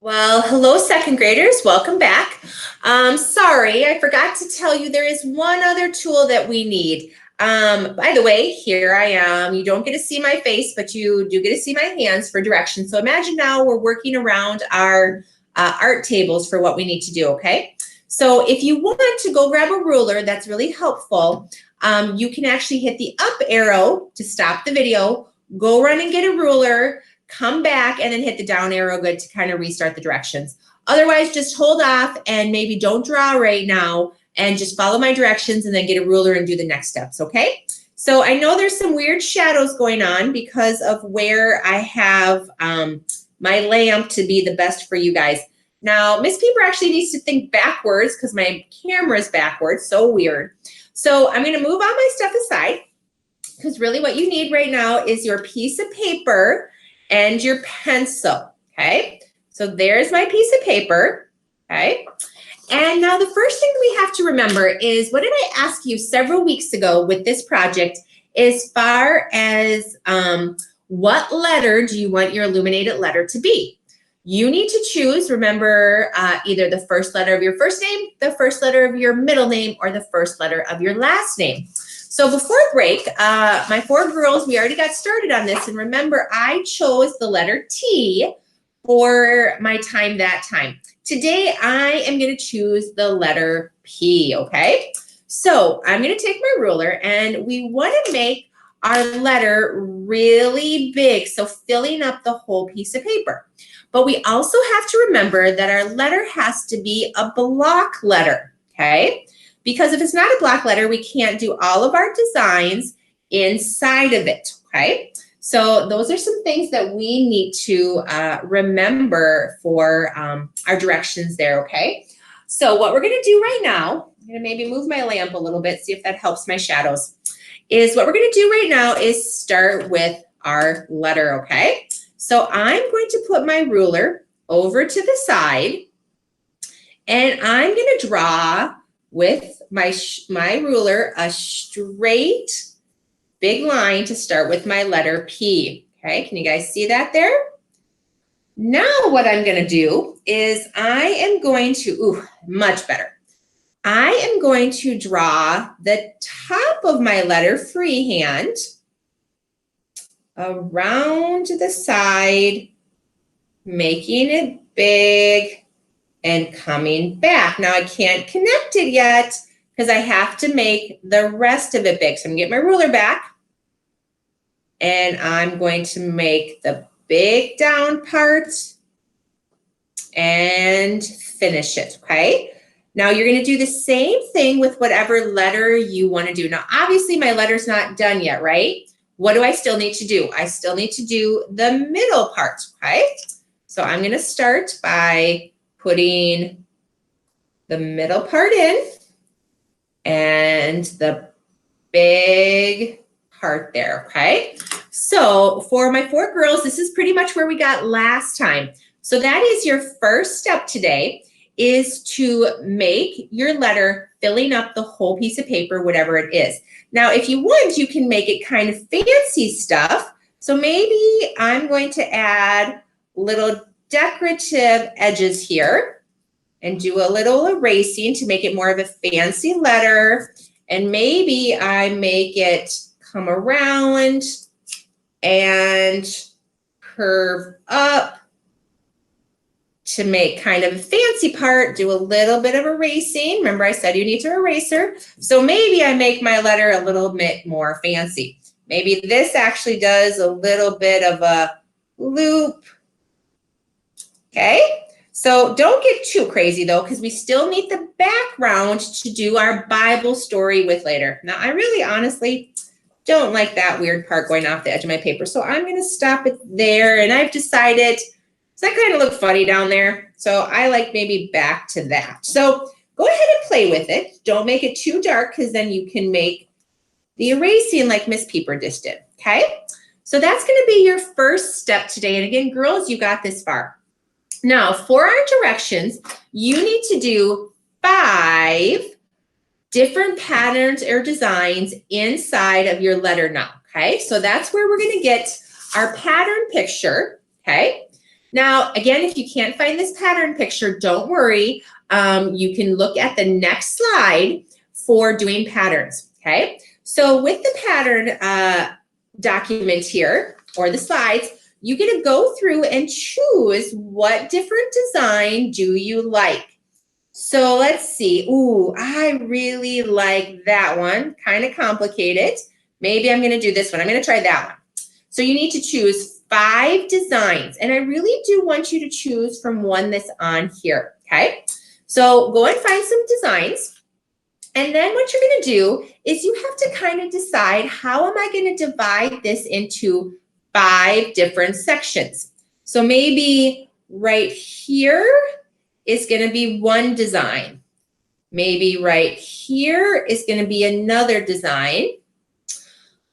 Well, hello, second graders. Welcome back. Sorry, I forgot to tell you there is one other tool that we need. By the way, here I am. You don't get to see my face, but you do get to see my hands for direction. So imagine now we're working around our art tables for what we need to do, okay? So if you want to go grab a ruler, that's really helpful. You can actually hit the up arrow to stop the video, go run and get a ruler, come back and then hit the down arrow good to kind of restart the directions. Otherwise, just hold off and maybe don't draw right now and just follow my directions and then get a ruler and do the next steps, okay? So I know there's some weird shadows going on because of where I have my lamp to be the best for you guys. Now, Miss Pieper actually needs to think backwards because my camera is backwards, so weird. So I'm gonna move all my stuff aside because really what you need right now is your piece of paper and your pencil, okay? So there's my piece of paper, okay? And now the first thing we have to remember is, what did I ask you several weeks ago with this project as far as what letter do you want your illuminated letter to be? You need to choose, remember, either the first letter of your first name, the first letter of your middle name, or the first letter of your last name. So before break, my four girls, we already got started on this. And remember, I chose the letter T for my time that time. Today, I am going to choose the letter P, okay? So I'm going to take my ruler, and we want to make our letter really big, so filling up the whole piece of paper. But we also have to remember that our letter has to be a block letter, okay? Because if it's not a block letter, we can't do all of our designs inside of it, okay? So those are some things that we need to remember for our directions there, okay? So what we're gonna do right now, I'm gonna maybe move my lamp a little bit, see if that helps my shadows, is what we're gonna do right now is start with our letter, okay? So I'm going to put my ruler over to the side, and I'm gonna draw with my ruler a straight big line to start with my letter P. Okay, can you guys see that there? Now what I'm going to do is I am going to, much better. I am going to draw the top of my letter freehand around the side, making it big and coming back. Now I can't connect it yet because I have to make the rest of it big. So I'm gonna get my ruler back, and I'm going to make the big down part and finish it, okay? Now you're gonna do the same thing with whatever letter you wanna do. Now, obviously my letter's not done yet, right? What do I still need to do? I still need to do the middle part, okay? So I'm gonna start by putting the middle part in and the big part there, okay? So for my four girls, this is pretty much where we got last time. So that is your first step today, is to make your letter filling up the whole piece of paper, whatever it is. Now, if you want, you can make it kind of fancy stuff. So maybe I'm going to add little decorative edges here and do a little erasing to make it more of a fancy letter. And maybe I make it come around and curve up to make kind of a fancy part, do a little bit of erasing. Remember I said you need to eraser. So maybe I make my letter a little bit more fancy. Maybe this actually does a little bit of a loop. Okay, so don't get too crazy though, because we still need the background to do our Bible story with later. Now, I really honestly don't like that weird part going off the edge of my paper, so I'm gonna stop it there, and I've decided, does that kind of look funny down there? So I like maybe back to that. So go ahead and play with it. Don't make it too dark, because then you can make the erasing like Miss Pieper just did, okay? So that's gonna be your first step today, and again, girls, you got this far. Now, for our directions, you need to do 5 different patterns or designs inside of your letter now, okay? So that's where we're gonna get our pattern picture, okay? Now, again, if you can't find this pattern picture, don't worry. You can look at the next slide for doing patterns, okay? So with the pattern document here, or the slides, you get to go through and choose what different design do you like. So let's see. Ooh, I really like that one. Kind of complicated. Maybe I'm going to do this one. I'm going to try that one. So you need to choose 5 designs, and I really do want you to choose from one that's on here, okay? So go and find some designs, and then what you're going to do is you have to kind of decide, how am I going to divide this into 5 different sections? So maybe right here is going to be one design. Maybe right here is going to be another design.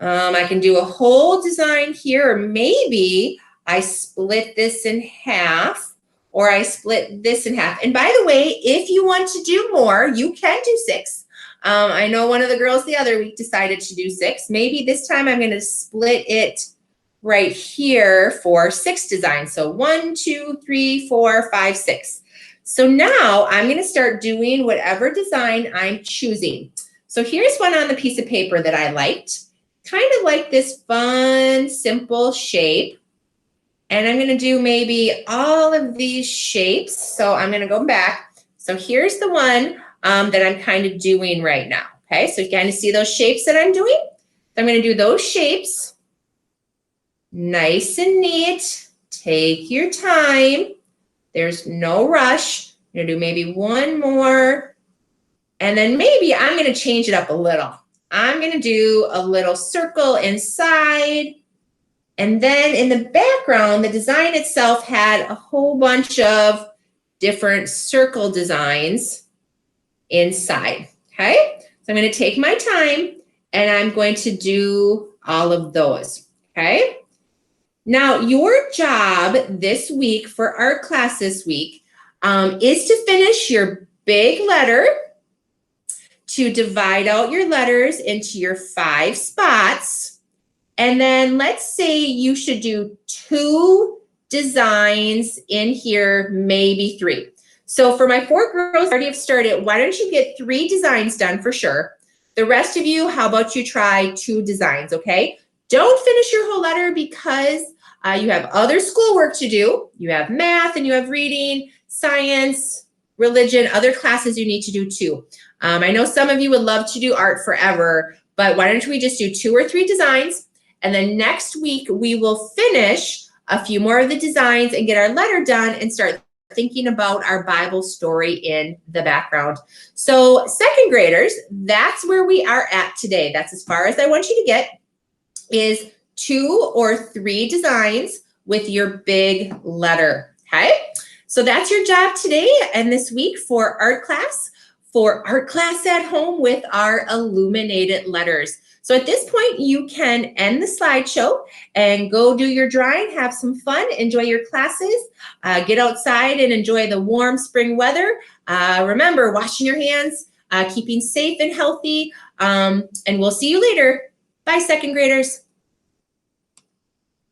I can do a whole design here, or maybe I split this in half, or I split this in half. And by the way, if you want to do more, you can do 6. I know one of the girls the other week decided to do 6. Maybe this time I'm going to split it right here for 6 designs. So 1, 2, 3, 4, 5, 6. So now I'm going to start doing whatever design I'm choosing. So here's one on the piece of paper that I liked. Kind of like this fun, simple shape. And I'm going to do maybe all of these shapes. So I'm going to go back. So here's the one that I'm kind of doing right now. Okay, so you kind of see those shapes that I'm doing. So I'm going to do those shapes. Nice and neat. Take your time. There's no rush. I'm going to do maybe one more. And then maybe I'm going to change it up a little. I'm going to do a little circle inside. And then in the background, the design itself had a whole bunch of different circle designs inside. Okay, so I'm going to take my time and I'm going to do all of those. Okay, now your job this week for art class this week is to finish your big letter, to divide out your letters into your 5 spots. And then let's say you should do 2 designs in here, maybe 3. So for my 4 girls already have started, why don't you get 3 designs done for sure? The rest of you, how about you try 2 designs, okay? Don't finish your whole letter because you have other schoolwork to do. You have math and you have reading, science, religion, other classes you need to do too. I know some of you would love to do art forever, but why don't we just do 2 or 3 designs? And then next week, we will finish a few more of the designs and get our letter done and start thinking about our Bible story in the background. So 2nd graders, that's where we are at today. That's as far as I want you to get, is 2 or 3 designs with your big letter, okay? So that's your job today and this week for art class at home with our illuminated letters. So at this point, you can end the slideshow and go do your drawing, have some fun, enjoy your classes, get outside and enjoy the warm spring weather. Remember, washing your hands, keeping safe and healthy, and we'll see you later. Bye, 2nd graders.